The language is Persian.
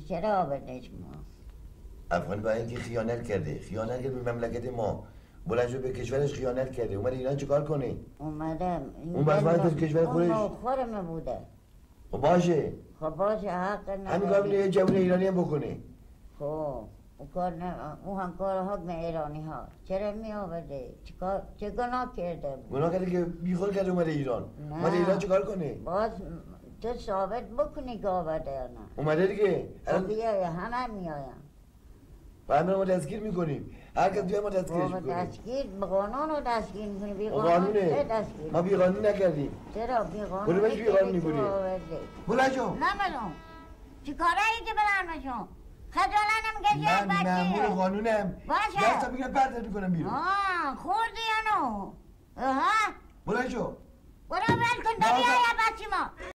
چرا آوردش ما؟ افغان با اینکه خیانت کرده به مملکت ما، بلند شد به کشورش خیانت کرده، اومد ایران چیکار کنه؟ اومدم اون بس کشور خودش خورمه بوده. خب باشه حق نداره همین کار یه جوون ایرانی هم بکنه. خب اون هم کار حکم ایرانی ها چرا می آورده؟ چه گناه کرده بود؟ گناه کرده که بیخود کرده اومده ایران. اومده ایران چیکار کنه؟ باز تو ثابت بکنی که آورده یا نه. اومده دیگه بیای همه میایم و همه ما دستگیر میکنیم، هر کس بیای ما دستگیرش میکنیم. دستگیر به قانون رو دستگیر میکنیم. بی قانونه ما بی قانون نکردیم. چرا بی قانون؟ برو بهش بی قانون میکنی. بلند شو. نمیدونم چی کاره ای که بلند شو؟ خجالتم کشید بچه. من مأمور قانونم. باشه. دستا بگیرم پرتت میکنم بیرون. خوردی یا نو؟ بلند شو. برو ول کن ببیای بچه ما.